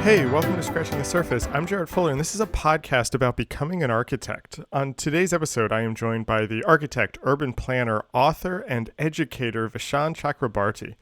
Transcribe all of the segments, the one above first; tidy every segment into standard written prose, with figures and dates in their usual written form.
Hey, welcome to Scratching the Surface. I'm Jarrett Fuller, and this is a podcast about becoming an architect. On today's episode, I am joined by the architect, urban planner, author, and educator, Vishaan Chakrabarti.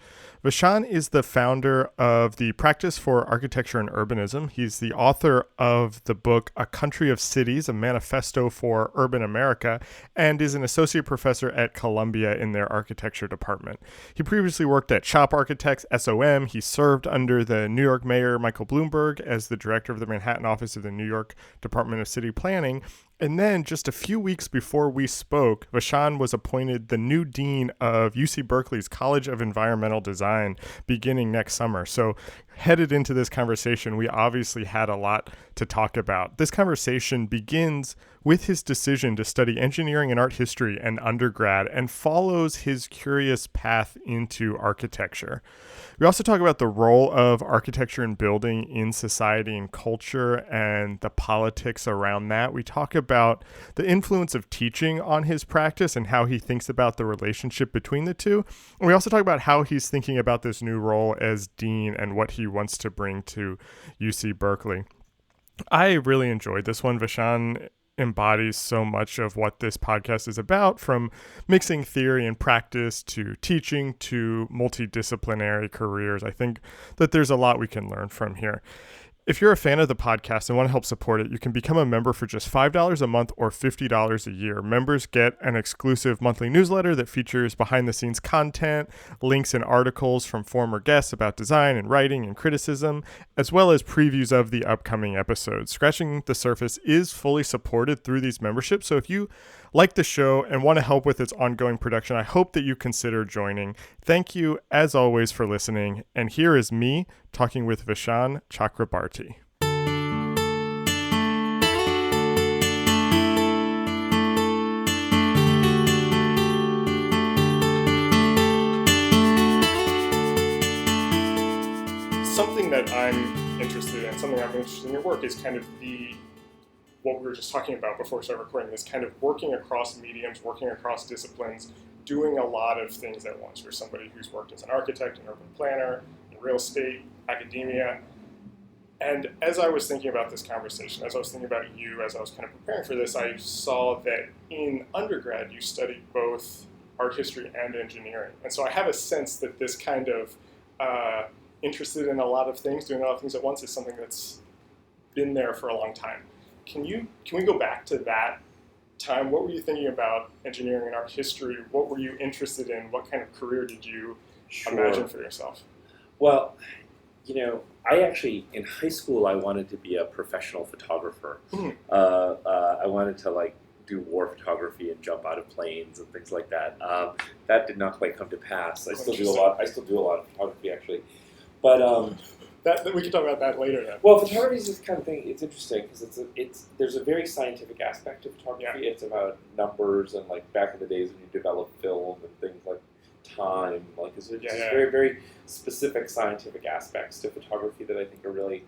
Vishaan is the founder of the Practice for Architecture and Urbanism. He's the author of the book A Country of Cities, a Manifesto for Urban America, and is an associate professor at Columbia in their architecture department. He previously worked at Shop Architects, SOM. He served under the New York Mayor Michael Bloomberg as the director of the Manhattan office of the New York Department of City Planning. And then just a few weeks before we spoke, Vishaan was appointed the new dean of UC Berkeley's College of Environmental Design beginning next summer. So headed into this conversation, we obviously had a lot to talk about. This conversation begins with his decision to study engineering and art history in undergrad and follows his curious path into architecture. We also talk about the role of architecture and building in society and culture and the politics around that. We talk about the influence of teaching on his practice and how he thinks about the relationship between the two. And we also talk about how he's thinking about this new role as dean and what he wants to bring to UC Berkeley. I really enjoyed this one. Vishaan embodies so much of what this podcast is about, from mixing theory and practice to teaching to multidisciplinary careers. I think that there's a lot we can learn from here. If you're a fan of the podcast and want to help support it, you can become a member for just $5 a month or $50 a year. Members get an exclusive monthly newsletter that features behind-the-scenes content, links and articles from former guests about design and writing and criticism, as well as previews of the upcoming episodes. Scratching the Surface is fully supported through these memberships, so if you like the show and want to help with its ongoing production, I hope that you consider joining. Thank you, as always, for listening. And here is me talking with Vishaan Chakrabarti. Something that I'm interested in your work, is kind of what we were just talking about before we started recording, this kind of working across mediums, working across disciplines, doing a lot of things at once. You're somebody who's worked as an architect, an urban planner, in real estate, academia. And as I was thinking about this conversation, as I was thinking about you, as I was kind of preparing for this, I saw that in undergrad you studied both art history and engineering. And so I have a sense that this kind of interested in a lot of things, doing a lot of things at once, is something that's been there for a long time. Can we go back to that time? What were you thinking about engineering and art history? What were you interested in? What kind of career did you imagine for yourself? Well, I actually, in high school, I wanted to be a professional photographer. I wanted to do war photography and jump out of planes and things like that. That did not quite come to pass. I still do a lot of photography, actually. But we can talk about that later. Then. Well, photography is this kind of thing. It's interesting because there's a very scientific aspect to photography. Yeah. It's about numbers and back in the days when you developed film and things like time. It's very, very specific scientific aspects to photography that I think are really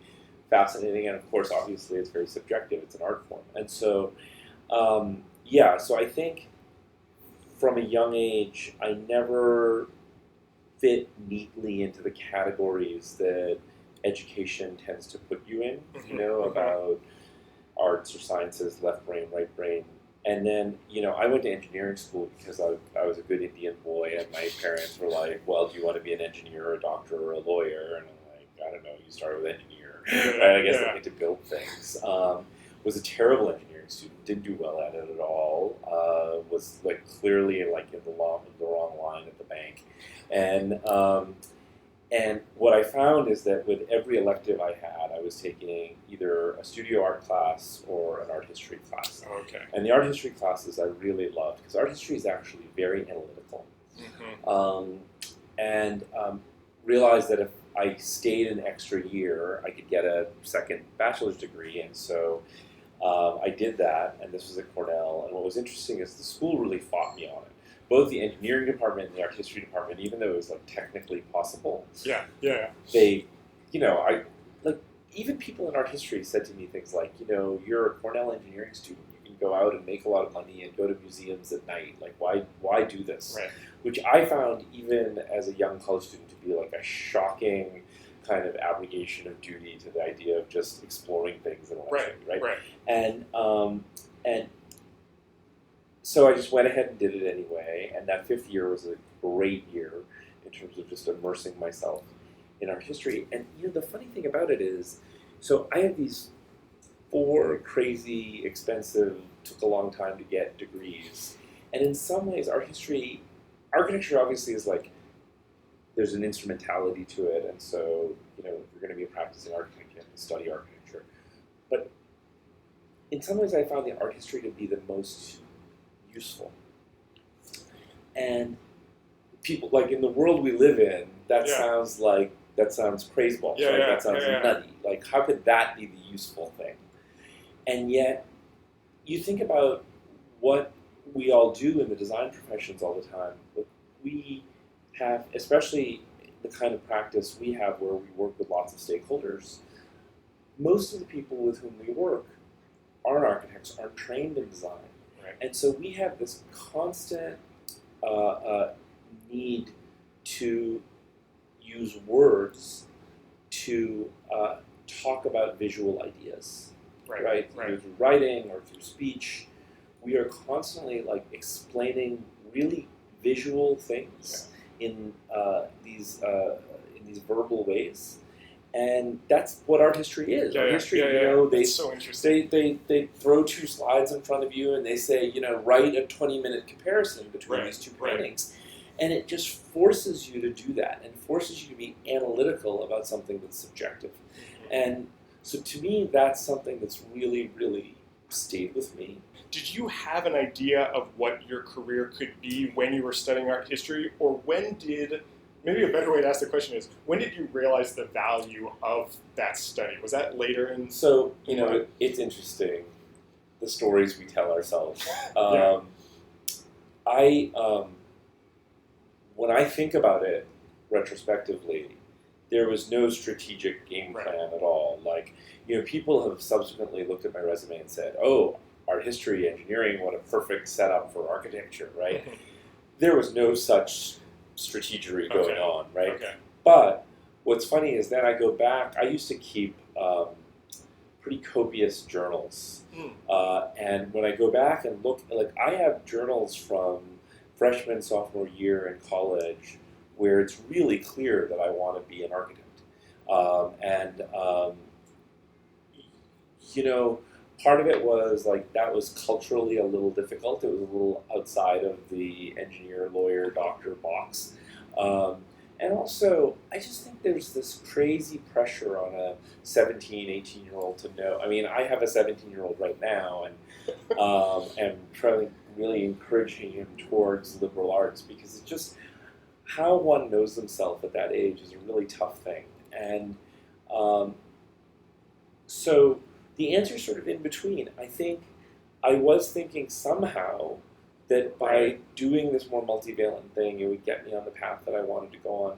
fascinating. And of course, obviously, it's very subjective. It's an art form. And so, so I think from a young age, I never fit neatly into the categories that education tends to put you in, about arts or sciences, left brain, right brain. And then, I went to engineering school because I was a good Indian boy, and my parents were like, well, do you want to be an engineer or a doctor or a lawyer? And I'm like, I don't know, you start with engineer. I guess I get to build things. Was a terrible engineering student, didn't do well at it at all, was clearly in the wrong line at the bank. And what I found is that with every elective I had, I was taking either a studio art class or an art history class. Okay. And the art history classes I really loved, because art history is actually very analytical. Realized that if I stayed an extra year, I could get a second bachelor's degree. And so I did that, and this was at Cornell. And what was interesting is the school really fought me on it. Both the engineering department and the art history department, even though it was technically possible, they, even people in art history said to me things like, you're a Cornell engineering student, you can go out and make a lot of money and go to museums at night. Why do this? Right. Which I found, even as a young college student, to be a shocking kind of abrogation of duty to the idea of just exploring things intellectually, right? And so I just went ahead and did it anyway, and that fifth year was a great year in terms of just immersing myself in art history. And the funny thing about it is, so I have these 4 crazy, expensive, took a long time to get degrees, and in some ways, architecture obviously is like, there's an instrumentality to it, and so, if you're going to be a practicing architect, you have to study architecture. But in some ways, I found the art history to be the most useful. And people, like, in the world we live in, that sounds crazeballs, right? That sounds nutty. Like, how could that be the useful thing? And yet, you think about what we all do in the design professions all the time. We have, especially the kind of practice we have where we work with lots of stakeholders, most of the people with whom we work aren't architects, aren't trained in design. Right. And so we have this constant need to use words to talk about visual ideas, right? Either through writing or through speech. We are constantly explaining really visual things in these verbal ways, and that's what art history is. Art history, It's so interesting. They throw 2 slides in front of you and they say, write a 20-minute comparison between these 2 paintings, and it just forces you to do that and forces you to be analytical about something that's subjective. Mm-hmm. And so to me, that's something that's really, really stayed with me. Did you have an idea of what your career could be when you were studying art history, or maybe a better way to ask the question is, when did you realize the value of that study? Was that later in? So, it's interesting, the stories we tell ourselves. When I think about it retrospectively, there was no strategic game plan at all. People have subsequently looked at my resume and said, oh, art history, engineering, what a perfect setup for architecture, right? There was no such strategery going on, right? Okay. But what's funny is that I go back, I used to keep pretty copious journals. And when I go back and look, I have journals from freshman, sophomore year in college where it's really clear that I want to be an architect. Part of it was that was culturally a little difficult. It was a little outside of the engineer, lawyer, doctor box. And also, I just think there's this crazy pressure on a 17, 18-year-old to know. I mean, I have a 17-year-old right now, and trying really encouraging him towards liberal arts, because it's just how one knows himself at that age is a really tough thing. And so the answer is sort of in between. I think I was thinking somehow that by doing this more multivalent thing, it would get me on the path that I wanted to go on.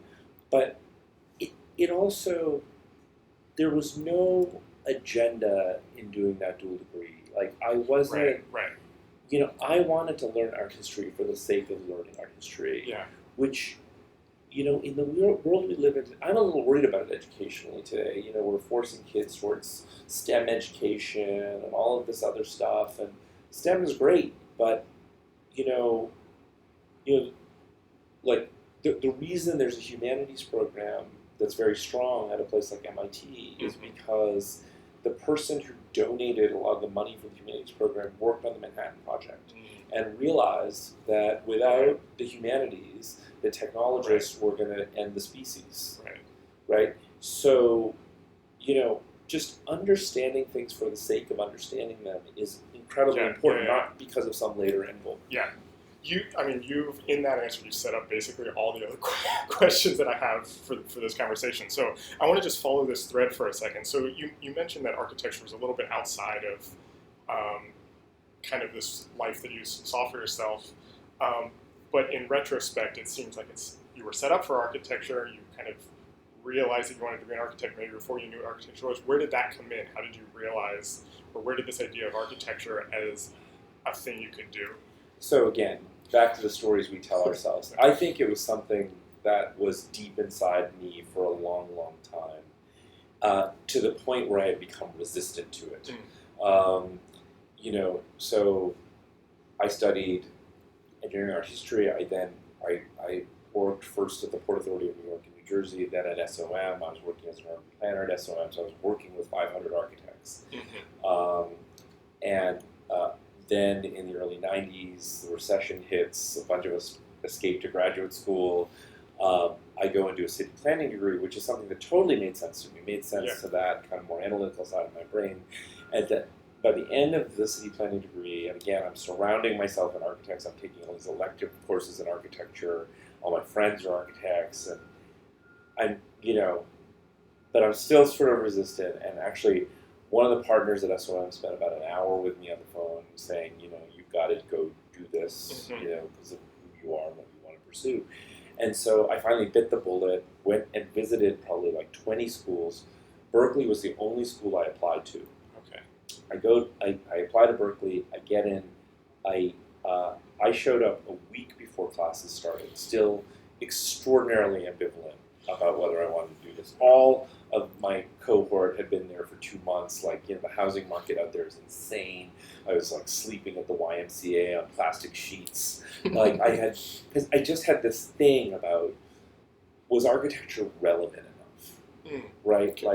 But it also, there was no agenda in doing that dual degree. I wasn't, I wanted to learn art history for the sake of learning art history, which, in the world we live in, I'm a little worried about it educationally today. We're forcing kids towards STEM education and all of this other stuff, and STEM is great, but the reason there's a humanities program that's very strong at a place like MIT is because the person who donated a lot of the money for the humanities program worked on the Manhattan Project and realized that without the humanities, the technologists were going to end the species. Right? So, just understanding things for the sake of understanding them is incredibly important, not because of some later end goal. You've in that answer, you set up basically all the other questions that I have for this conversation. So I want to just follow this thread for a second. So you mentioned that architecture was a little bit outside of kind of this life that you saw for yourself. But in retrospect, it seems like you were set up for architecture. You kind of realized that you wanted to be an architect maybe before you knew what architecture was. Where did that come in? How did you realize, or where did this idea of architecture as a thing you could do? So again, back to the stories we tell ourselves. I think it was something that was deep inside me for a long, long time. to the point where I had become resistant to it. So I studied engineering art history. I worked first at the Port Authority of New York and New Jersey, then at SOM. I was working as an urban planner at SOM, so I was working with 500 architects. Then in the early 90s, the recession hits, a bunch of us escape to graduate school. I go and do a city planning degree, which is something that totally made sense to me. Made sense to that kind of more analytical side of my brain. And that by the end of the city planning degree, and again, I'm surrounding myself in architects. I'm taking all these elective courses in architecture. All my friends are architects, and but I'm still sort of resistant. And actually, one of the partners at SOM spent about an hour with me on the phone saying, you've got to go do this, because of who you are and what you want to pursue. And so I finally bit the bullet, went and visited probably like 20 schools. Berkeley was the only school I applied to. Okay. I apply to Berkeley, I get in, I showed up a week before classes started, still extraordinarily ambivalent about whether I wanted to do this. All of my cohort had been there for 2 months. The housing market out there is insane. I was sleeping at the YMCA on plastic sheets. Because I just had this thing about, was architecture relevant enough? Right? I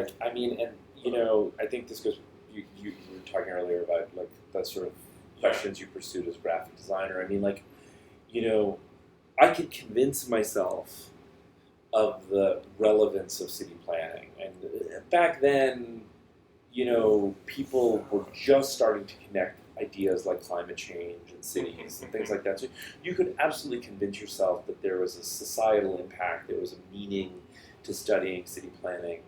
think this goes, you were talking earlier about the sort of questions you pursued as a graphic designer. I could convince myself of the relevance of city planning. And back then, people were just starting to connect ideas like climate change and cities and things like that. So you could absolutely convince yourself that there was a societal impact, there was a meaning to studying city planning.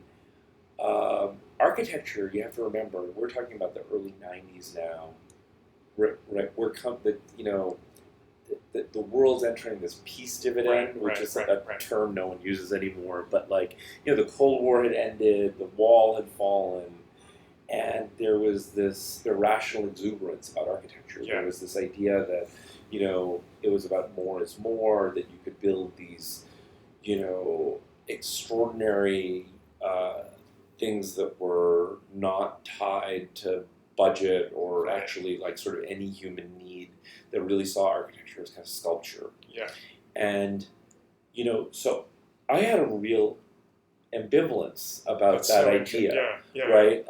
Architecture, you have to remember, we're talking about the early 90s now. The world's entering this peace dividend, which is a term no one uses anymore. But the Cold War had ended, the wall had fallen, and there was this irrational exuberance about architecture. There was this idea that it was about more is more, that you could build these extraordinary things that were not tied to budget or actually sort of any human need, that really saw architecture as kind of sculpture. And so I had a real ambivalence about that idea. Right?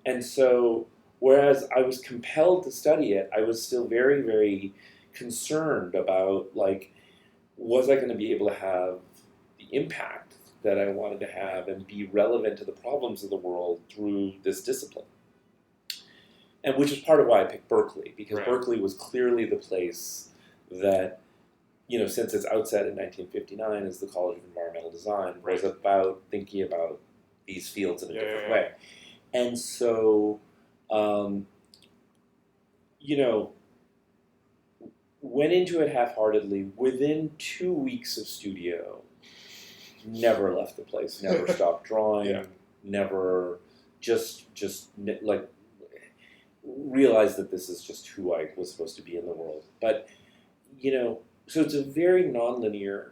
And so whereas I was compelled to study it, I was still very, very concerned about was I going to be able to have the impact that I wanted to have and be relevant to the problems of the world through this discipline. And which is part of why I picked Berkeley, because Berkeley was clearly the place that, since its outset in 1959 as the College of Environmental Design, was about thinking about these fields in a different way. And so, went into it half-heartedly. Within 2 weeks of studio, never left the place, never stopped drawing, never just realized that this is just who I was supposed to be in the world. But, so it's a very nonlinear.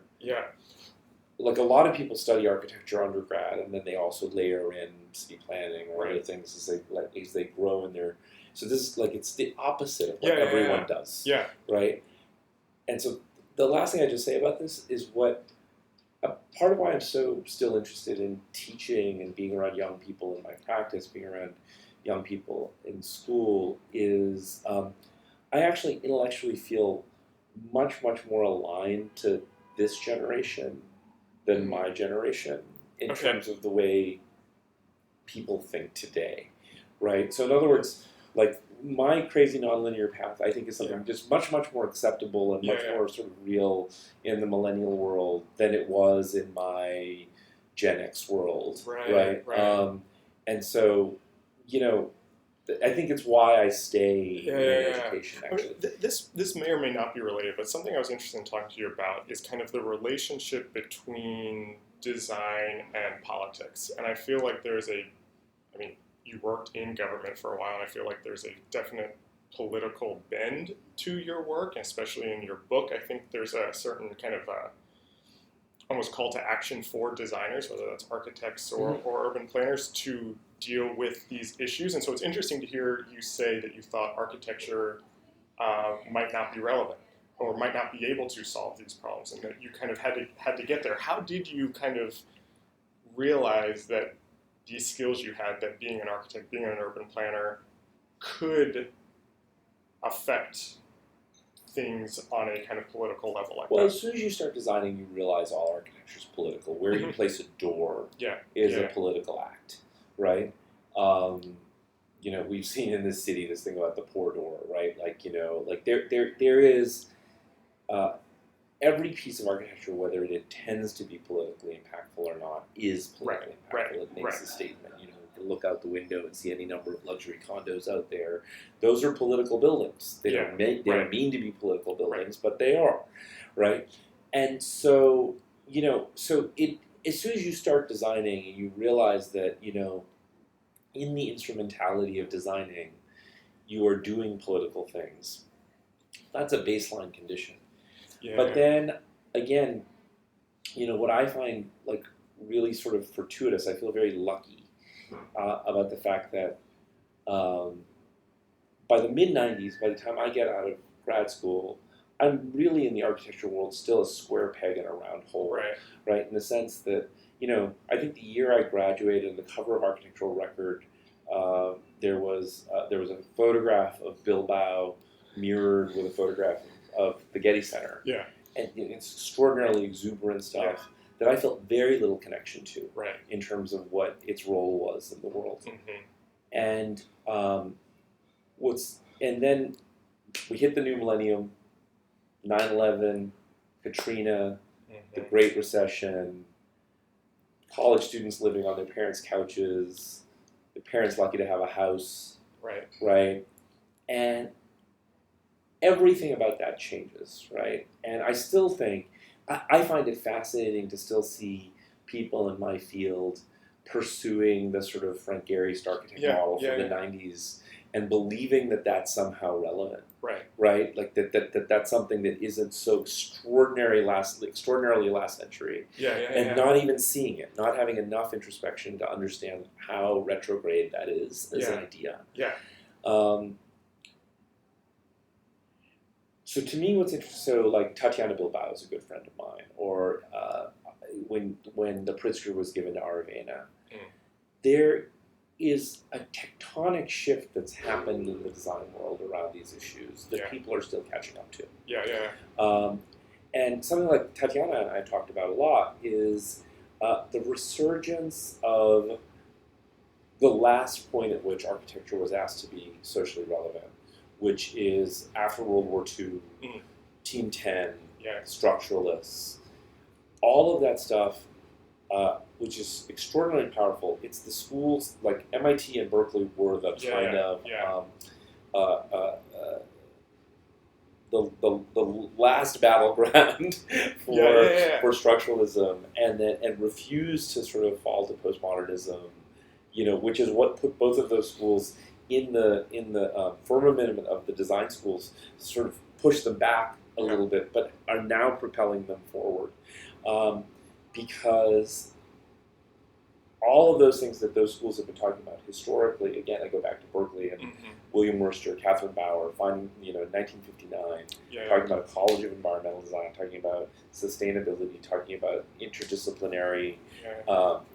A lot of people study architecture undergrad, and then they also layer in city planning or other things as they grow in their. So this is it's the opposite of what everyone does. Right? And so the last thing I just say about this is part of why I'm so still interested in teaching and being around young people in my practice, being around young people in school, is I actually intellectually feel much, much more aligned to this generation than my generation in terms of the way people think today, right? So in other words, my crazy nonlinear path, I think, is something just much, much more acceptable and much more sort of real in the millennial world than it was in my Gen X world, right? And so, I think it's why I stay in education, actually. This may or may not be related, but something I was interested in talking to you about is kind of the relationship between design and politics. And I feel like you worked in government for a while, and I feel like there's a definite political bend to your work, especially in your book. I think there's a certain kind of almost call to action for designers, whether that's architects or urban planners, to deal with these issues. And so it's interesting to hear you say that you thought architecture might not be relevant or might not be able to solve these problems, and that you kind of had to get there. How did you kind of realize that these skills you had, that being an architect, being an urban planner, could affect things on a kind of political level like that? As soon as you start designing, you realize all architecture is political. Where you place a door is a political act, right? We've seen in this city this thing about the poor door, right? There is every piece of architecture, whether it intends to be politically impactful or not, is politically impactful. It makes a statement. You can look out the window and see any number of luxury condos out there. Those are political buildings. They don't mean to be political buildings, but they are, right? And so, as soon as you start designing and you realize that, in the instrumentality of designing, you are doing political things. That's a baseline condition. But then, again, what I find really sort of fortuitous, I feel very lucky about the fact that by the mid-90s, by the time I get out of grad school, I'm really in the architecture world still a square peg in a round hole, right? In the sense that, I think the year I graduated, on the cover of Architectural Record, there was a photograph of Bilbao mirrored with a photograph of the Getty Center. Yeah. And it's extraordinarily exuberant stuff that I felt very little connection to in terms of what its role was in the world. And and then we hit the new millennium, 9/11, Katrina, the Great Recession, college students living on their parents' couches, their parents lucky to have a house, right? And everything about that changes, right? And I still think, I find it fascinating to still see people in my field pursuing the sort of Frank Gehry's architect model from the 90s and believing that that's somehow relevant, right? Like that's something that isn't so extraordinarily last century, and not even seeing it, not having enough introspection to understand how retrograde that is as an idea. So to me, what's interesting, Tatiana Bilbao is a good friend of mine, or when the Pritzker was given to Aravena, there is a tectonic shift that's happened in the design world around these issues that people are still catching up to. And something like Tatiana and I talked about a lot is the resurgence of the last point at which architecture was asked to be socially relevant, which is after World War II, Team 10, structuralists, all of that stuff, which is extraordinarily powerful. It's the schools, like MIT and Berkeley were the kind of the last battleground for structuralism, and refused to sort of fall to postmodernism, which is what put both of those schools in the firmament of the design schools, sort of push them back a little bit, but are now propelling them forward. Because all of those things that those schools have been talking about historically, again, I go back to Berkeley and William Worcester, Catherine Bauer, finding, 1959, talking about a college of environmental design, talking about sustainability, talking about interdisciplinary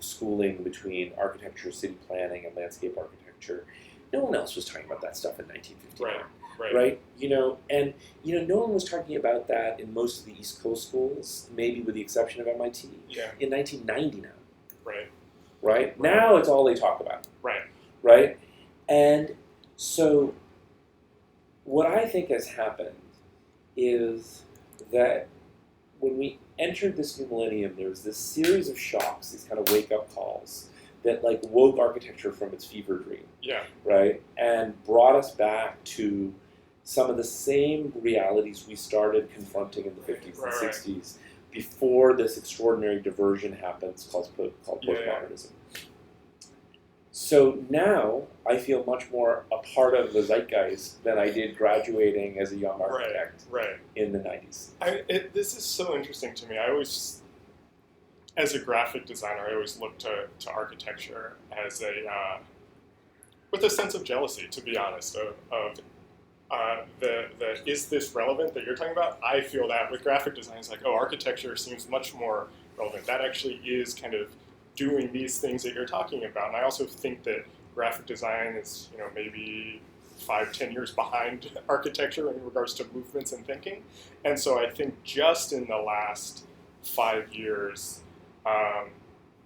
schooling between architecture, city planning, and landscape architecture. No one else was talking about that stuff in 1959. Right? And no one was talking about that in most of the East Coast schools, maybe with the exception of MIT, in 1990 now. Right? Now it's all they talk about. Right? And so what I think has happened is that when we entered this new millennium, there was this series of shocks, these kind of wake-up calls, that woke architecture from its fever dream, right, and brought us back to some of the same realities we started confronting in the 50s and 60s before this extraordinary diversion happens called postmodernism. So now I feel much more a part of the zeitgeist than I did graduating as a young architect in the 90s. This is so interesting to me. I always as a graphic designer, I always look to architecture as with a sense of jealousy, to be honest, of is this relevant that you're talking about? I feel that with graphic design, it's like, oh, architecture seems much more relevant. That actually is kind of doing these things that you're talking about. And I also think that graphic design is, maybe 5-10 years behind architecture in regards to movements and thinking. And so I think just in the last 5 years,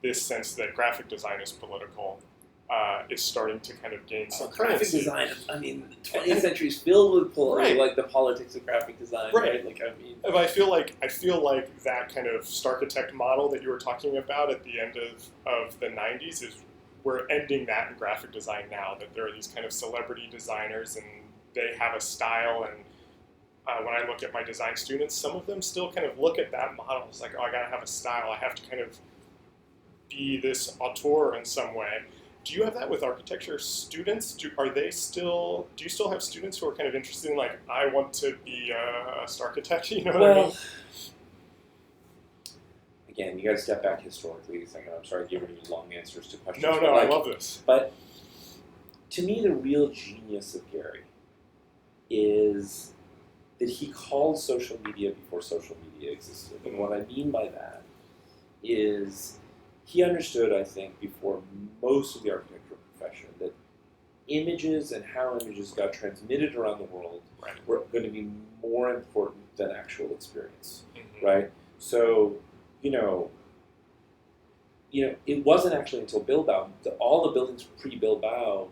this sense that graphic design is political is starting to kind of gain some graphic design. I mean, the 20th century is filled with like the politics of graphic design, right? Like, I feel like that kind of Starchitect model that you were talking about at the end of the 90s is we're ending that in graphic design now. That there are these kind of celebrity designers and they have a style. And when I look at my design students, some of them still kind of look at that model. It's like, oh, I gotta have a style. I have to kind of be this auteur in some way. Do you have that with architecture students? Do you still have students who are kind of interested in, like, I want to be a Starchitect? You know what I mean? Again, you got to step back historically a second. I'm sorry giving you long answers to questions. No, I love this. But to me, the real genius of Gary is that he called social media before social media existed. And what I mean by that is he understood, I think, before most of the architectural profession, that images and how images got transmitted around the world were going to be more important than actual experience, right? So, it wasn't actually until Bilbao, all the buildings pre-Bilbao,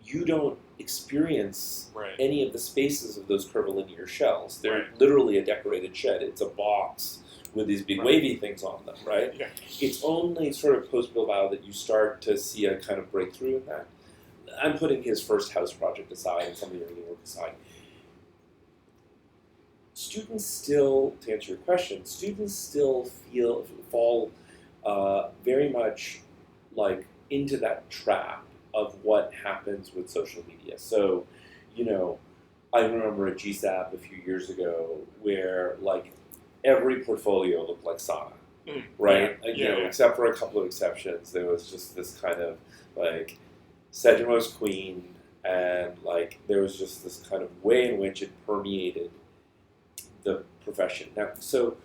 you don't experience any of the spaces of those curvilinear shells. They're literally a decorated shed. It's a box with these big wavy things on them, right? Yeah. It's only sort of post-Bilbao that you start to see a kind of breakthrough in that. I'm putting his first house project aside and some of the early work aside. Students still, to answer your question, students still fall very much like into that trap of what happens with social media. So, I remember at GSAP a few years ago where like every portfolio looked like Sana, right? Except for a couple of exceptions. There was just this kind of like Sedgemo's Queen, and like there was just this kind of way in which it permeated the profession. Now, so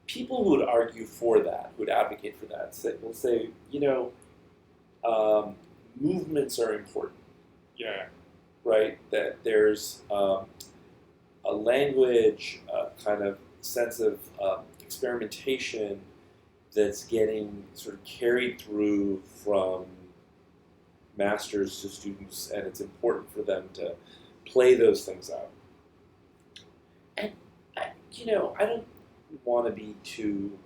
people who would argue for that, who would advocate for that, will say, movements are important. Yeah. Right? That there's a language, kind of sense of experimentation that's getting sort of carried through from masters to students, and it's important for them to play those things out. And, I don't want to be too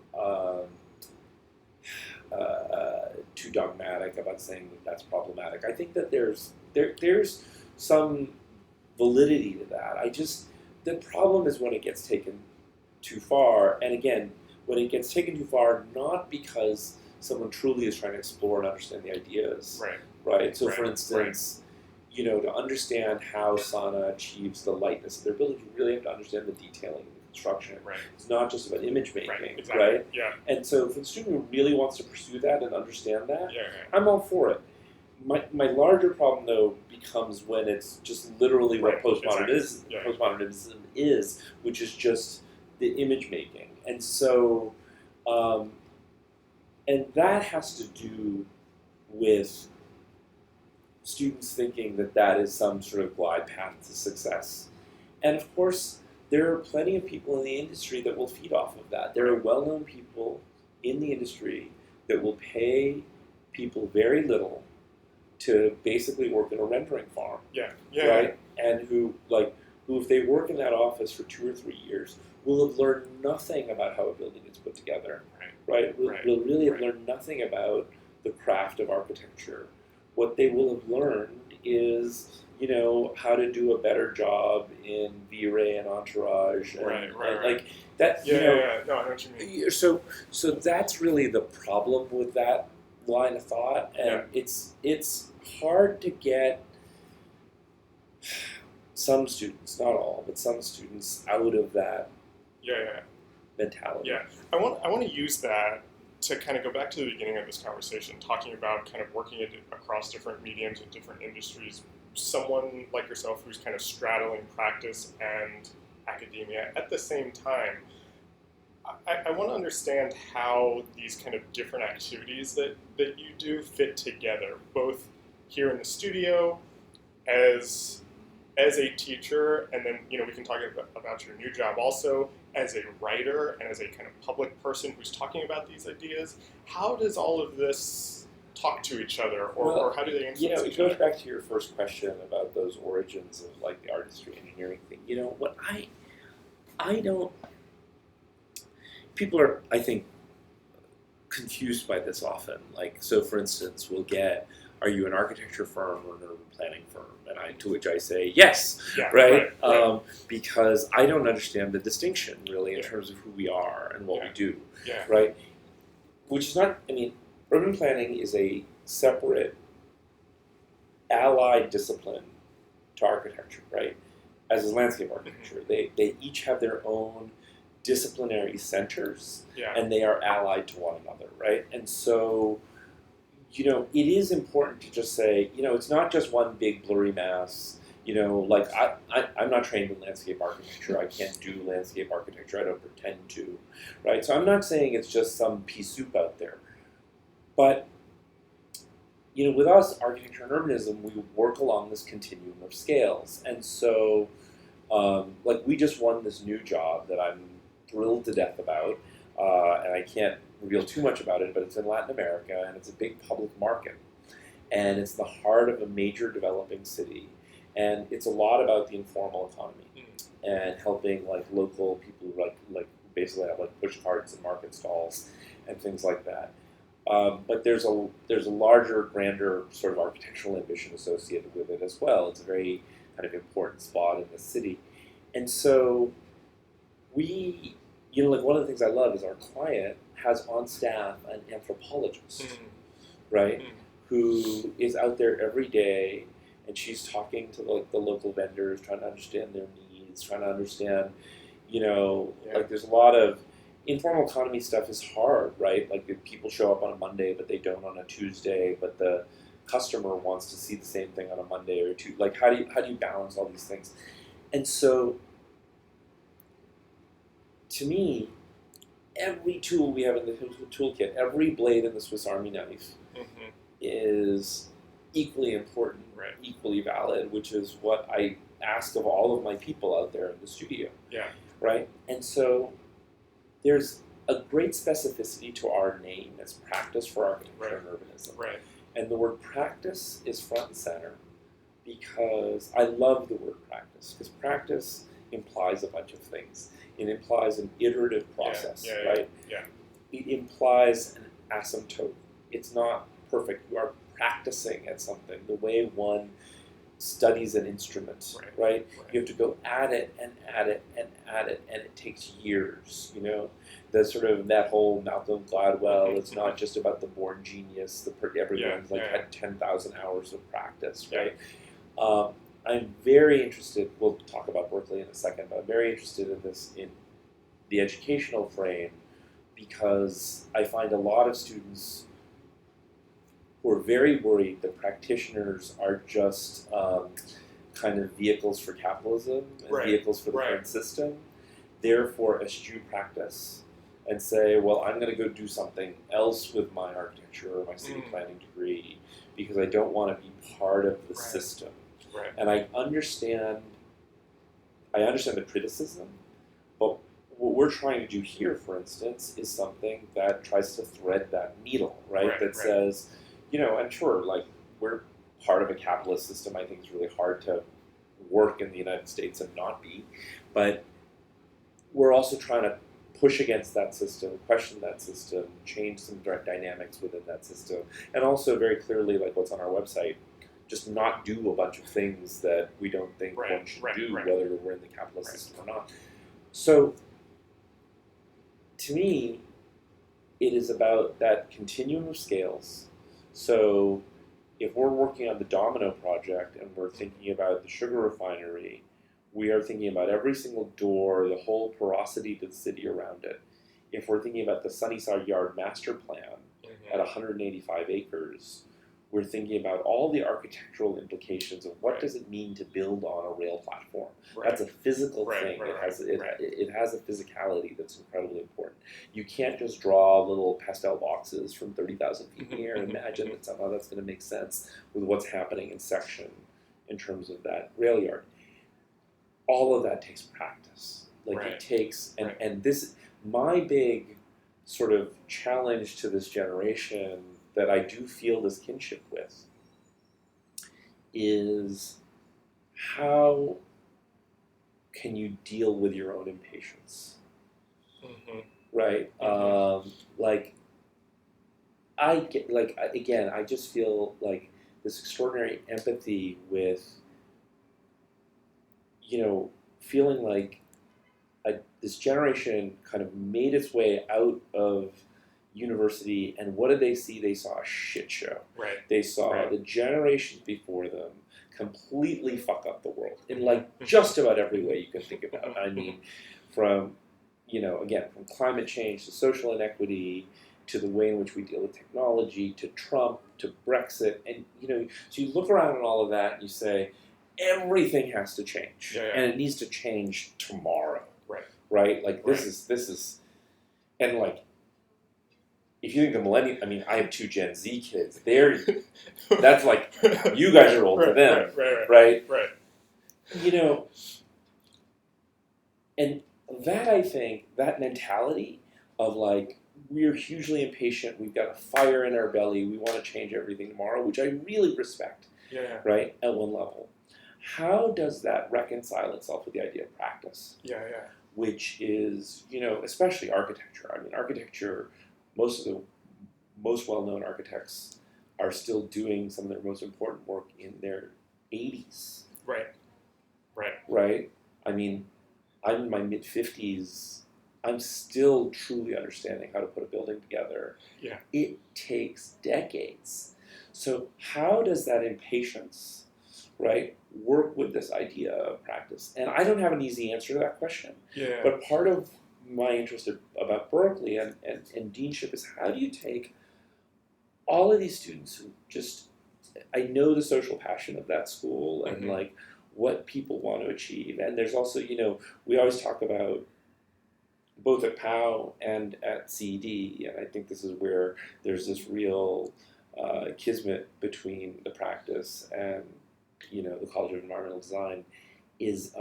dogmatic about saying that that's problematic. I think that there's some validity to that. The problem is when it gets taken too far, and again, when it gets taken too far, not because someone truly is trying to explore and understand the ideas, right? So, for instance, to understand how Sana achieves the lightness of their building, you really have to understand the detailing and the construction. It's not just about image making, right? Yeah. And so, for the student who really wants to pursue that and understand that, I'm all for it. My larger problem, though, becomes when it's just literally what postmodernism is, which is just the image making. And so, and that has to do with students thinking that is some sort of glide path to success. And of course, there are plenty of people in the industry that will feed off of that. There are well-known people in the industry that will pay people very little to basically work in a rendering farm. Right? And who, if they work in that office for 2 or 3 years, will have learned nothing about how a building is put together. Right? Will really have learned nothing about the craft of architecture. What they will have learned is, how to do a better job in V-Ray and Entourage. And like that, No, I know what you mean. So that's really the problem with that line of thought, and it's hard to get some students, not all, but some students out of that mentality. Yeah, I want to use that to kind of go back to the beginning of this conversation, talking about kind of working across different mediums and different industries. Someone like yourself who's kind of straddling practice and academia at the same time. I want to understand how these kind of different activities that you do fit together, both here in the studio as a teacher, and then we can talk about your new job also as a writer and as a kind of public person who's talking about these ideas. How does all of this talk to each other, or how do they influence each other? It goes back to your first question about those origins of like the artistry engineering thing. What I don't. People are, I think, confused by this often. Like, so for instance, we'll get, are you an architecture firm or an urban planning firm? And to which I say, yes, right? Because I don't understand the distinction, really, in terms of who we are and what we do, right? Which is not, urban planning is a separate, allied discipline to architecture, right? As is landscape architecture. They each have their own disciplinary centers, and they are allied to one another, right? And so, it is important to just say, it's not just one big blurry mass. Like I'm not trained in landscape architecture. I can't do landscape architecture. I don't pretend to, right? So I'm not saying it's just some pea soup out there. But, with us, architecture and urbanism, we work along this continuum of scales. And so, we just won this new job that I'm thrilled to death about, and I can't reveal too much about it, but it's in Latin America, and it's a big public market, and it's the heart of a major developing city, and it's a lot about the informal economy and helping local people basically have push carts and market stalls and things like that. But there's a larger, grander sort of architectural ambition associated with it as well. It's a very kind of important spot in the city, and so we, one of the things I love is our client has on staff an anthropologist, right, who is out there every day, and she's talking to the local vendors, trying to understand their needs, trying to understand, there's a lot of informal economy stuff is hard, right? Like if people show up on a Monday, but they don't on a Tuesday, but the customer wants to see the same thing on a Monday or Tuesday. Like how do you balance all these things? And so, to me, every tool we have in the toolkit, every blade in the Swiss Army knife, is equally important, equally valid, which is what I ask of all of my people out there in the studio. Right? And so there's a great specificity to our name as Practice for Architecture and Urbanism. And the word practice is front and center because I love the word practice, because practice implies a bunch of things. It implies an iterative process, right? It implies an asymptote. It's not perfect. You are practicing at something the way one studies an instrument, right? You have to go at it and at it and at it, and it takes years, The sort of that whole Malcolm Gladwell, it's not just about the born genius, everyone's had 10,000 hours of practice, right? I'm very interested, we'll talk about Berkeley in a second, but I'm very interested in this, in the educational frame, because I find a lot of students who are very worried that practitioners are just kind of vehicles for capitalism and vehicles for the current system. Therefore, eschew practice and say, well, I'm going to go do something else with my architecture or my city planning degree because I don't want to be part of the system. And I understand the criticism, but what we're trying to do here, for instance, is something that tries to thread that needle, that says, and sure, we're part of a capitalist system. I think it's really hard to work in the United States and not be, but we're also trying to push against that system, question that system, change some direct dynamics within that system, and also very clearly, what's on our website, just not do a bunch of things that we don't think one should do, whether we're in the capitalist system or not. So, to me, it is about that continuum of scales. So, if we're working on the Domino project and we're thinking about the sugar refinery, we are thinking about every single door, the whole porosity to the city around it. If we're thinking about the Sunnyside Yard master plan at 185 acres, we're thinking about all the architectural implications of what does it mean to build on a rail platform. That's a physical thing. It has a physicality that's incredibly important. You can't just draw little pastel boxes from 30,000 feet in the air and imagine that somehow that's going to make sense with what's happening in section in terms of that rail yard. All of that takes practice. It takes, and this, my big sort of challenge to this generation that I do feel this kinship with is how can you deal with your own impatience? Right? I get, again, I just feel like this extraordinary empathy with, feeling like this generation kind of made its way out of university, and what did they see? They saw a shit show. They saw the generations before them completely fuck up the world in just about every way you can think about. I mean, from from climate change to social inequity to the way in which we deal with technology to Trump to Brexit, and so you look around at all of that and you say everything has to change, and it needs to change tomorrow. This is, and if you think the millennial, I mean, I have 2 Gen Z kids. That's you guys are old for them, right? And that, I think, that mentality of we're hugely impatient, we've got a fire in our belly, we want to change everything tomorrow, which I really respect, right, at one level. How does that reconcile itself with the idea of practice? Which is, especially architecture. I mean, architecture, most of the most well-known architects are still doing some of their most important work in their 80s. Right? I mean, I'm in my mid-50s. I'm still truly understanding how to put a building together. It takes decades. So how does that impatience, work with this idea of practice? And I don't have an easy answer to that question. But part of my interest about Berkeley and deanship is how do you take all of these students who just, I know the social passion of that school and what people want to achieve. And there's also, we always talk about both at POW and at CED, and I think this is where there's this real kismet between the practice and the College of Environmental Design, is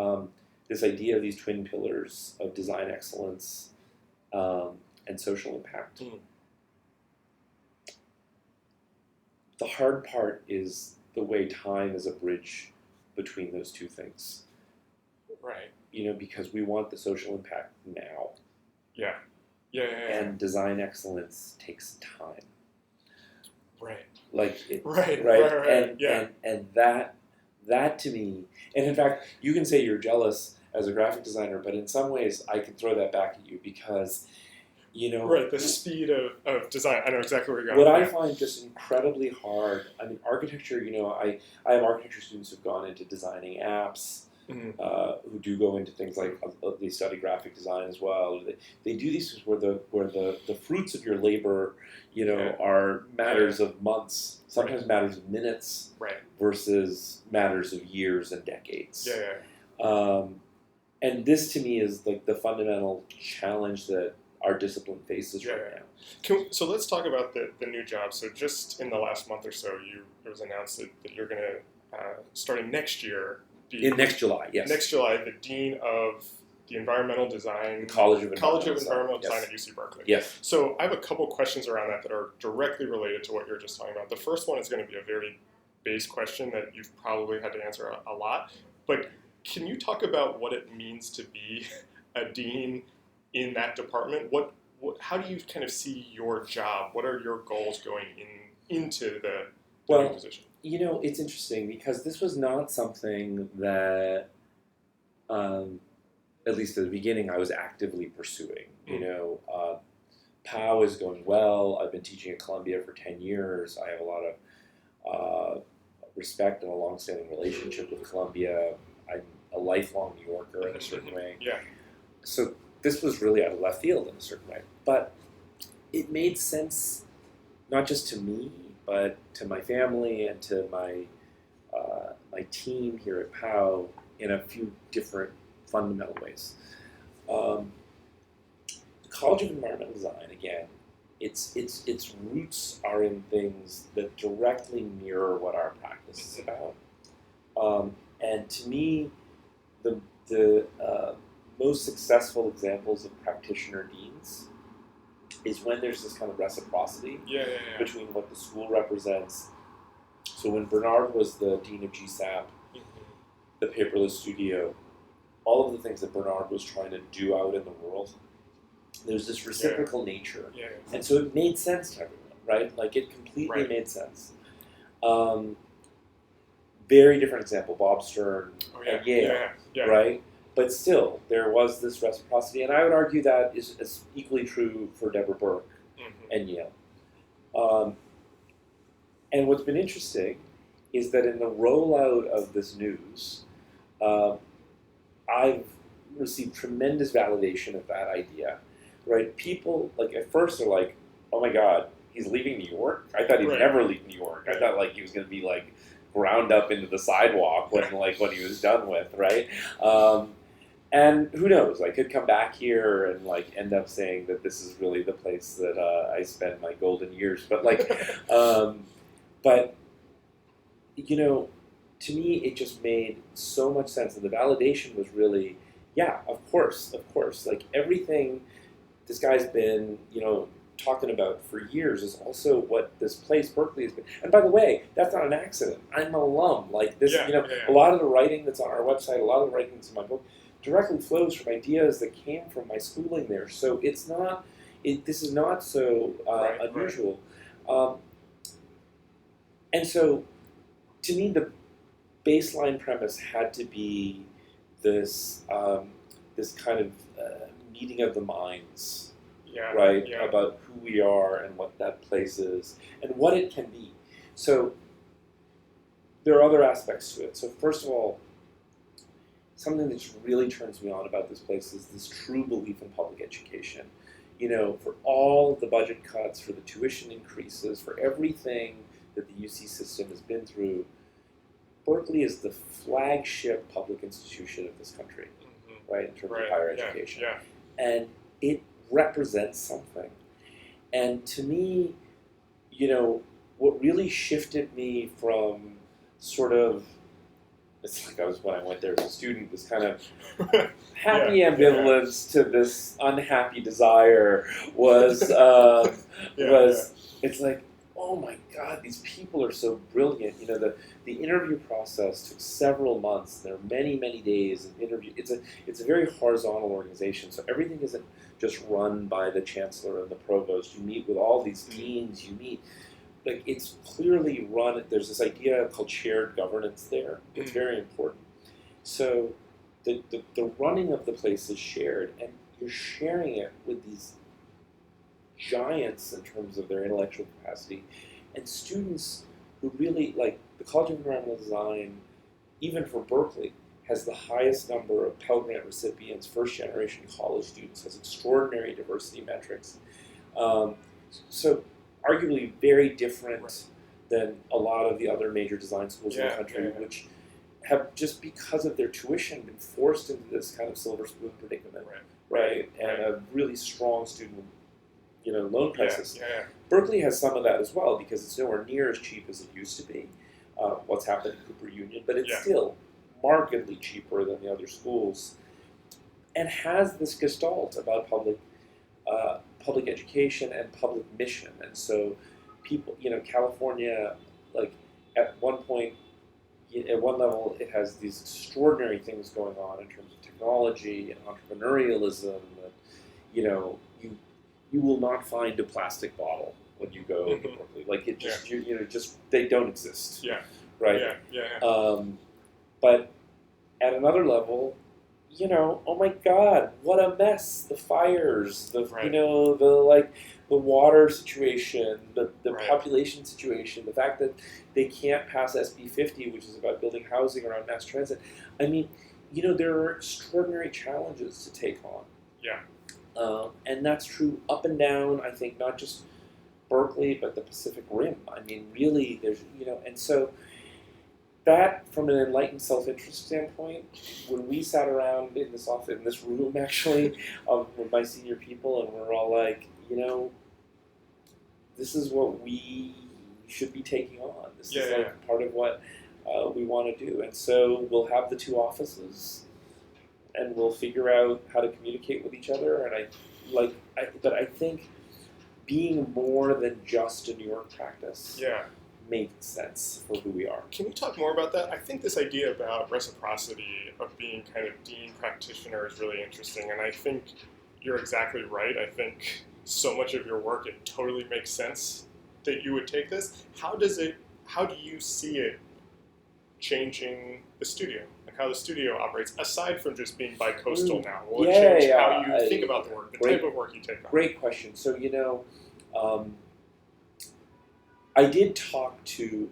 this idea of these twin pillars of design excellence and social impact. The hard part is the way time is a bridge between those two things. Because we want the social impact now. And design excellence takes time. And that to me, and in fact, you can say you're jealous as a graphic designer, but in some ways I can throw that back at you because, the speed of design. I know exactly where you're going. What I find just incredibly hard, I mean, architecture, I have architecture students who've gone into designing apps, who do go into things like they study graphic design as well. They do these things where the fruits of your labor, are matters of months, sometimes matters of minutes, versus matters of years and decades. And this to me is the fundamental challenge that our discipline faces right now. So let's talk about the new job. So just in the last month or so, it was announced that you're going to, starting next year, next July, yes. Next July, the Dean of the Environmental Design, College of Environmental Design at UC Berkeley. Yes. So I have a couple questions around that are directly related to what you're just talking about. The first one is going to be a very base question that you've probably had to answer a lot, but can you talk about what it means to be a dean in that department? How do you kind of see your job? What are your goals going into the new position? It's interesting because this was not something that, at least at the beginning, I was actively pursuing. POW is going well. I've been teaching at Columbia for 10 years. I have a lot of respect and a long-standing relationship with Columbia. I'm a lifelong New Yorker in a certain way. Yeah. So this was really out of left field in a certain way. But it made sense, not just to me, but to my family and to my team here at POW in a few different fundamental ways. The College of Environmental Design, again, its roots are in things that directly mirror what our practice is about. And to me, the most successful examples of practitioner deans is when there's this kind of reciprocity between what the school represents. So when Bernard was the dean of GSAP, the paperless studio, all of the things that Bernard was trying to do out in the world, there's this reciprocal nature. And so it made sense to everyone, right? Like it completely made sense. Very different example, Bob Stern at Yale, right? But still, there was this reciprocity, and I would argue that is equally true for Deborah Burke and Yale. And what's been interesting is that in the rollout of this news, I've received tremendous validation of that idea, right? People, like, at first are like, oh my God, he's leaving New York? I thought he'd never leave New York. I thought, like, he was going to be, like, ground up into the sidewalk when he was done with, right? And who knows? I could come back here and like end up saying that this is really the place that I spend my golden years. But like, but you know, to me, it just made so much sense, and the validation was really, yeah, of course, like everything this guy's been, talking about for years is also what this place, Berkeley, has been. And by the way, that's not an accident. I'm an alum. Like this, a lot of the writing that's on our website, a lot of the writing that's in my book, directly flows from ideas that came from my schooling there. So it's not, this is not so unusual. And so, to me, the baseline premise had to be this this kind of meeting of the minds. About who we are and what that place is and what it can be. So there are other aspects to it. So first of all, something that really turns me on about this place is this true belief in public education. For all of the budget cuts, for the tuition increases, for everything that the UC system has been through, Berkeley is the flagship public institution of this country, right, in terms of higher education. And it represents something. And to me, what really shifted me from sort of, it's like when I went there as a student, this kind of happy ambivalence to this unhappy desire was it's like, oh my God, these people are so brilliant. The interview process took several months. There are many, many days of interview. It's a very horizontal organization, so everything isn't just run by the chancellor and the provost. You meet with all these deans. You meet, like, it's clearly run. There's this idea called shared governance there. It's very important. So the running of the place is shared, and you're sharing it with these giants in terms of their intellectual capacity, and students who really, like, the College of Environmental Design, even for Berkeley, has the highest number of Pell Grant recipients, first-generation college students, has extraordinary diversity metrics. So arguably very different than a lot of the other major design schools in the country, which have, just because of their tuition, been forced into this kind of silver spoon predicament, and a really strong student loan crisis. Berkeley has some of that as well, because it's nowhere near as cheap as it used to be, what's happened in Cooper Union, but it's still markedly cheaper than the other schools, and has this gestalt about public education and public mission. And so people, California, like, at one point, at one level, it has these extraordinary things going on in terms of technology and entrepreneurialism. And, you will not find a plastic bottle when you go to Berkeley. Like, it just, just they don't exist. But at another level, oh my God, what a mess! The fires, the water situation, the population situation, the fact that they can't pass SB 50, which is about building housing around mass transit. I mean, there are extraordinary challenges to take on. Yeah. And that's true up and down, I think, not just Berkeley, but the Pacific Rim. I mean, really, there's, and so that, from an enlightened self-interest standpoint, when we sat around in this office, in this room, actually, with my senior people, and we're all like, this is what we should be taking on. This is part of what we want to do. And so we'll have the two offices, and we'll figure out how to communicate with each other. And but I think being more than just a New York practice makes sense for who we are. Can you talk more about that? I think this idea about reciprocity of being kind of dean practitioner is really interesting, and I think you're exactly right. I think so much of your work, it totally makes sense that you would take this. How do you see it changing the studio? Like how the studio operates, aside from just being bi-coastal now? Will it change how you think about the work, the type of work you take on? Great question. So, I did talk to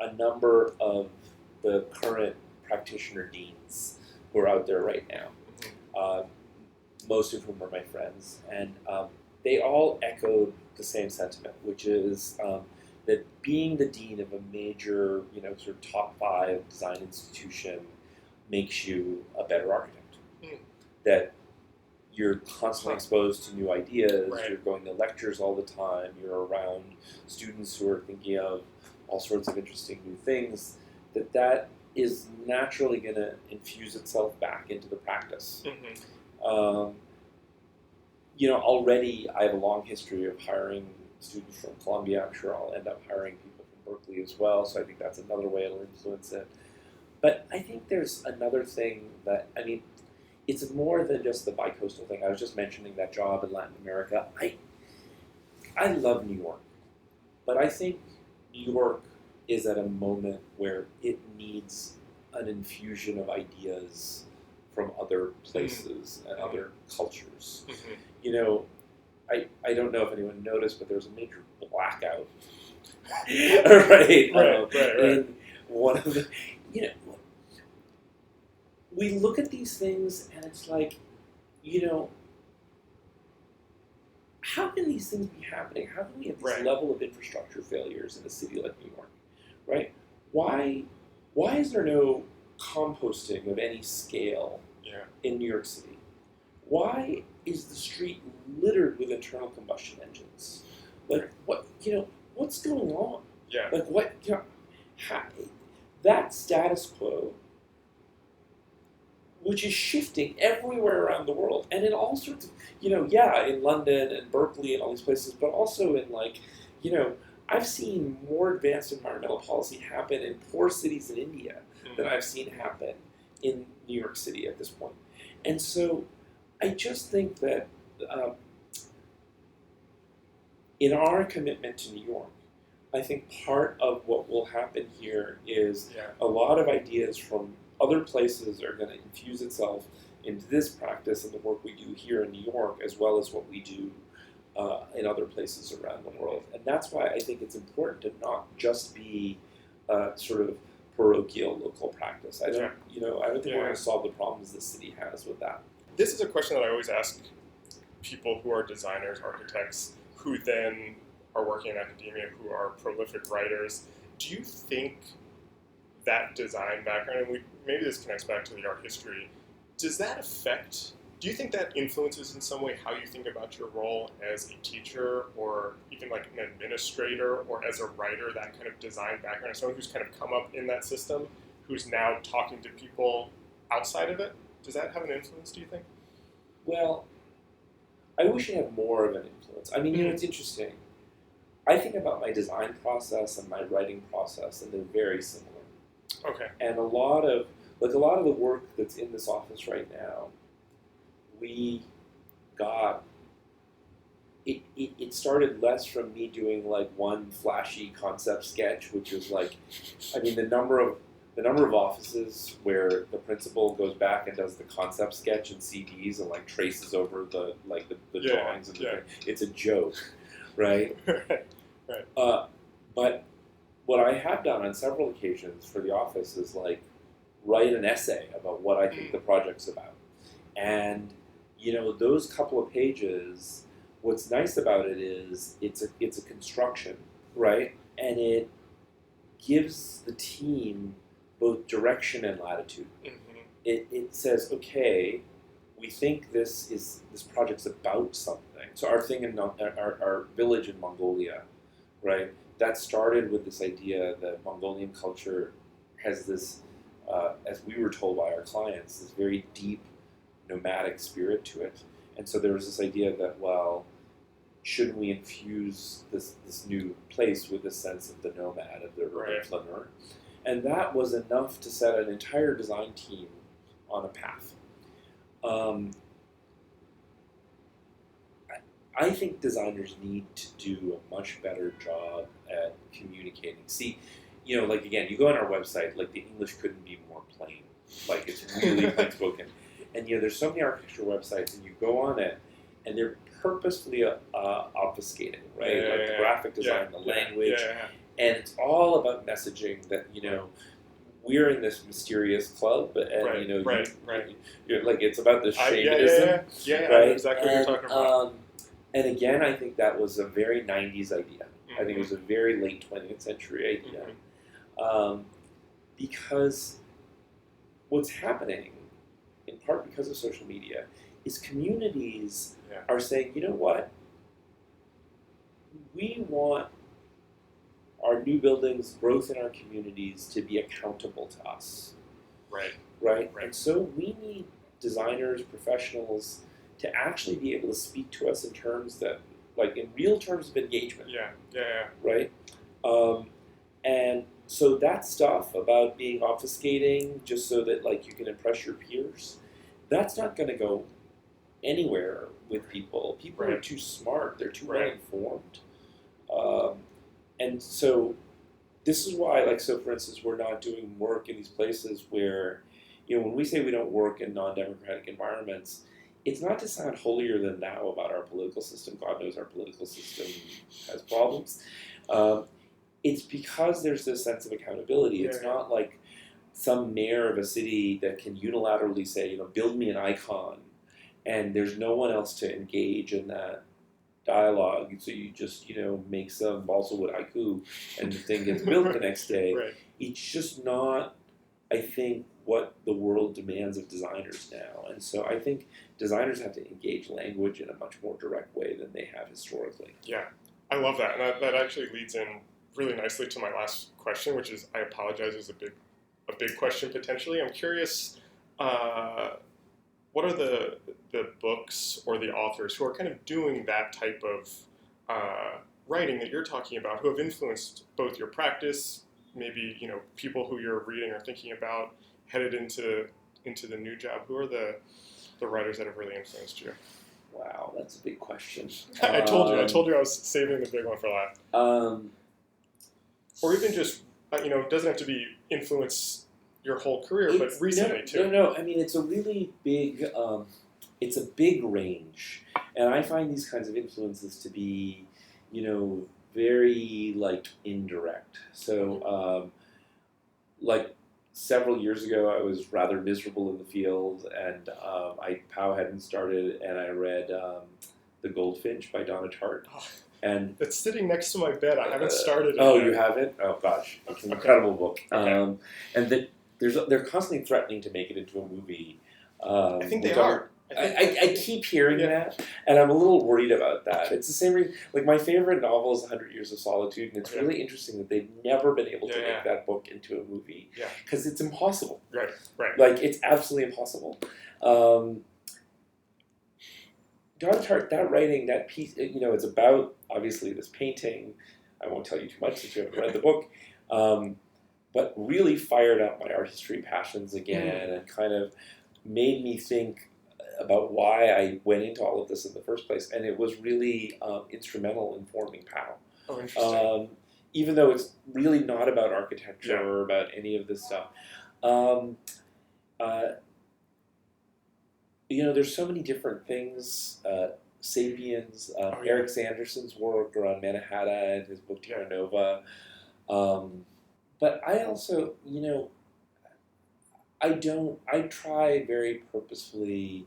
a number of the current practitioner deans who are out there right now, most of whom are my friends, and they all echoed the same sentiment, which is that being the dean of a major, sort of top 5 design institution makes you a better architect. That you're constantly exposed to new ideas, you're going to lectures all the time, you're around students who are thinking of all sorts of interesting new things, that is naturally going to infuse itself back into the practice. Already I have a long history of hiring students from Columbia. I'm sure I'll end up hiring people from Berkeley as well, so I think that's another way it'll influence it. But I think there's another thing that, it's more than just the bi-coastal thing. I was just mentioning that job in Latin America. I love New York, but I think New York is at a moment where it needs an infusion of ideas from other places and other cultures. I don't know if anyone noticed, but there was a major blackout. Right. In one of the, we look at these things and it's like, how can these things be happening? How can we have this level of infrastructure failures in a city like New York, right? Why is there no composting of any scale in New York City? Why is the street littered with internal combustion engines? Like, what's going on? Like, that status quo, which is shifting everywhere around the world, and in all sorts of, in London and Berkeley and all these places, but also in I've seen more advanced environmental policy happen in poor cities in India than I've seen happen in New York City at this point. And so I just think that in our commitment to New York, I think part of what will happen here is a lot of ideas from other places are going to infuse itself into this practice and the work we do here in New York, as well as what we do in other places around the world. And that's why I think it's important to not just be sort of parochial local practice. I don't think we're going to solve the problems the city has with that. This is a question that I always ask people who are designers, architects, who then are working in academia, who are prolific writers. Do you think that design background, and maybe this connects back to the art history, do you think that influences in some way how you think about your role as a teacher or even like an administrator or as a writer, that kind of design background, someone who's kind of come up in that system, who's now talking to people outside of it? Does that have an influence, do you think? Well, I wish it had more of an influence. It's interesting. I think about my design process and my writing process, and they're very similar. Okay. And a lot of the work that's in this office right now, we got. It started less from me doing like one flashy concept sketch, which was like, the number of offices where the principal goes back and does the concept sketch in CDs and like traces over the drawings and it's a joke, right? Right. But what I have done on several occasions for the office is like write an essay about what I think the project's about. And, those couple of pages, what's nice about it is it's a construction, right? And it gives the team both direction and latitude. Mm-hmm. It says, okay, we think this project's about something. So our thing in our village in Mongolia, right? That started with this idea that Mongolian culture has this, as we were told by our clients, this very deep nomadic spirit to it. And so there was this idea that, well, shouldn't we infuse this new place with the sense of the nomad, of the urban planner? And that was enough to set an entire design team on a path. I think designers need to do a much better job at communicating. See, again, you go on our website, the English couldn't be more plain. It's really plain spoken. And, there's so many architecture websites, and you go on it, and they're purposefully obfuscating, right? The graphic design, the language. And it's all about messaging that, we're in this mysterious club, and you're it's about the shamanism. I know exactly what you're talking about. And again, I think that was a very 90s idea. I think it was a very late 20th century idea. Because what's happening, in part because of social media, is communities are saying, you know what? We want our new buildings, growth in our communities, to be accountable to us. Right? And so we need designers, professionals, to actually be able to speak to us in terms that, in real terms of engagement. Right? And so that stuff about being obfuscating just so that, you can impress your peers, that's not going to go anywhere with people. People are too smart. They're too well informed. And so this is why, so for instance, we're not doing work in these places where, when we say we don't work in non-democratic environments, it's not to sound holier than thou about our political system. God knows our political system has problems. It's because there's this sense of accountability. It's not like some mayor of a city that can unilaterally say, build me an icon, and there's no one else to engage in that dialogue. So you just, make some balsa wood haiku, and the thing gets built the next day. It's just not, I think, what the world demands of designers now. And so I think designers have to engage language in a much more direct way than they have historically. Yeah, I love that. And that actually leads in really nicely to my last question, which is, I apologize, is a big question potentially. I'm curious, what are the books or the authors who are kind of doing that type of writing that you're talking about, who have influenced both your practice, maybe people who you're reading or thinking about headed into the new job? Who are the writers that have really influenced you? Wow, that's a big question. I told you I was saving the big one for last. Or even just, it doesn't have to be influence your whole career, but recently too. No. I mean, it's a really big, it's a big range, and I find these kinds of influences to be, very indirect. So, several years ago, I was rather miserable in the field, and POW hadn't started, and I read The Goldfinch by Donna Tartt. And it's sitting next to my bed. I haven't started it. Oh, you haven't? Oh, gosh. It's an incredible book. Okay. And they're constantly threatening to make it into a movie. I think they are. I keep hearing that, and I'm a little worried about that. It's the same reason. My favorite novel is 100 Years of Solitude, and it's really interesting that they've never been able to make that book into a movie. Because it's impossible. Right. It's absolutely impossible. Donna Tartt, that writing, that piece, it's about, obviously, this painting. I won't tell you too much since you haven't read the book. But really fired up my art history passions again and kind of made me think about why I went into all of this in the first place. And it was really instrumental in forming POW. Oh, interesting. Even though it's really not about architecture or about any of this stuff. There's so many different things. Sapiens, Eric Sanderson's work around Mannahatta and his book Terra Nova. But I also, I try very purposefully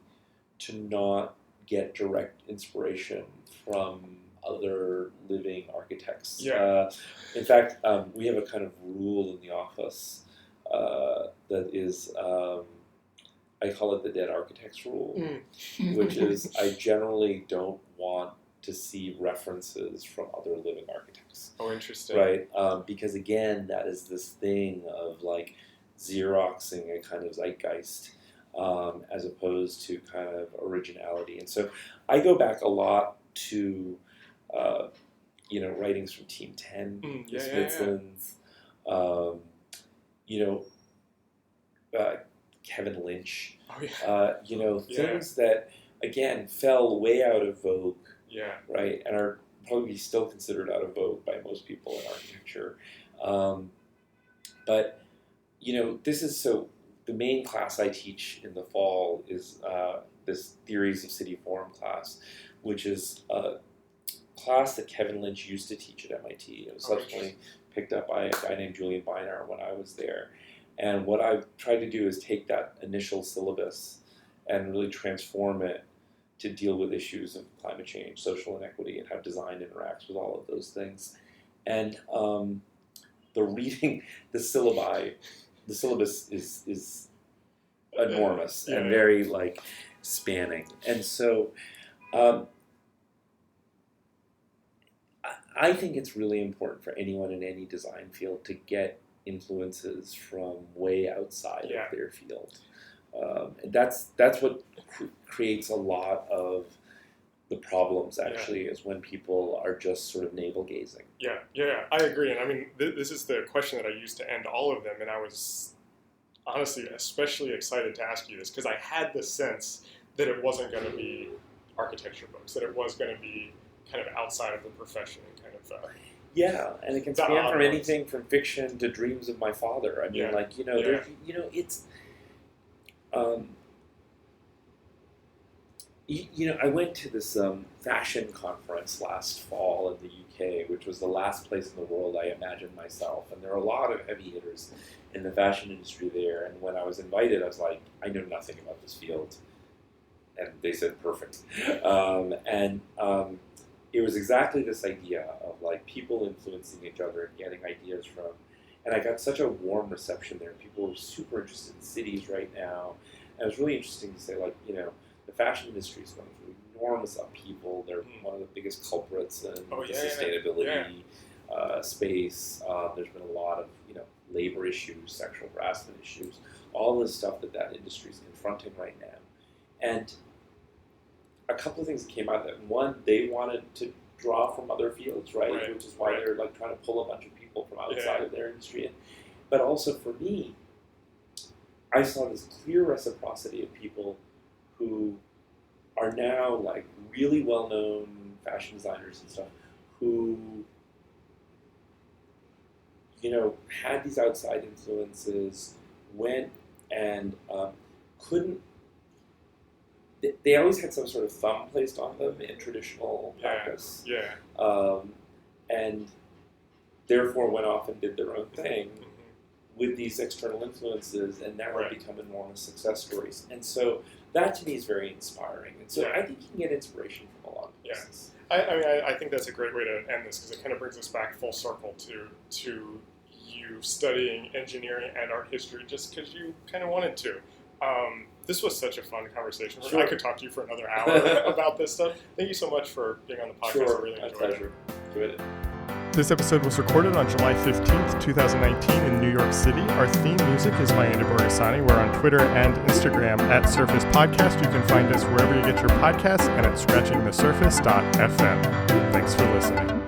to not get direct inspiration from other living architects. Yeah. In fact, we have a kind of rule in the office that is, I call it the dead architects rule, which is I generally don't want to see references from other living architects. Oh, interesting. Right? Because again, that is this thing of like Xeroxing a kind of zeitgeist as opposed to kind of originality. And so I go back a lot to, writings from Team 10, the Smithsons, Kevin Lynch, things that, again, fell way out of vogue, right, and are probably still considered out of vogue by most people in architecture. But, this is so, the main class I teach in the fall is this Theories of City Form class, which is a class that Kevin Lynch used to teach at MIT. It was subsequently picked up by a guy named Julian Beinar when I was there. And what I've tried to do is take that initial syllabus and really transform it to deal with issues of climate change, social inequity, and how design interacts with all of those things. And the syllabus is enormous and very spanning. And so I think it's really important for anyone in any design field to get influences from way outside of their field. And that's what creates a lot of the problems, actually, is when people are just sort of navel-gazing. Yeah, I agree. And I mean, this is the question that I used to end all of them, and I was honestly especially excited to ask you this, because I had the sense that it wasn't going to be architecture books, that it was going to be kind of outside of the profession and kind of... and it can span from anything from fiction to Dreams of My Father. I mean, it's... I went to this fashion conference last fall in the UK, which was the last place in the world I imagined myself. And there are a lot of heavy hitters in the fashion industry there. And when I was invited, I was like, I know nothing about this field. And they said, perfect. It was exactly this idea of people influencing each other and getting ideas from. And I got such a warm reception there. People were super interested in cities right now. And it was really interesting to say, the fashion industry is going through enormous upheaval. They're one of the biggest culprits in the sustainability space. There's been a lot of labor issues, sexual harassment issues, all this stuff that industry is confronting right now. And a couple of things that came out of that. One, they wanted to draw from other fields, right? Which is why they're trying to pull a bunch of people from outside of their industry in. But also for me, I saw this clear reciprocity of people who are now really well-known fashion designers and stuff who had these outside influences, went and couldn't. They always had some sort of thumb placed on them in traditional practice, and therefore went off and did their own thing with these external influences, and now have become enormous success stories. And so that to me is very inspiring. And so I think you can get inspiration from a lot of places. I think that's a great way to end this, because it kind of brings us back full circle to you studying engineering and art history just because you kind of wanted to. This was such a fun conversation. Sure. I could talk to you for another hour about this stuff. Thank you so much for being on the podcast. Sure, I really enjoyed pleasure. Enjoyed it. This episode was recorded on July 15th, 2019 in New York City. Our theme music is by Andy Borgasani. We're on Twitter and Instagram at Surface Podcast. You can find us wherever you get your podcasts and at scratchingthesurface.fm. Thanks for listening.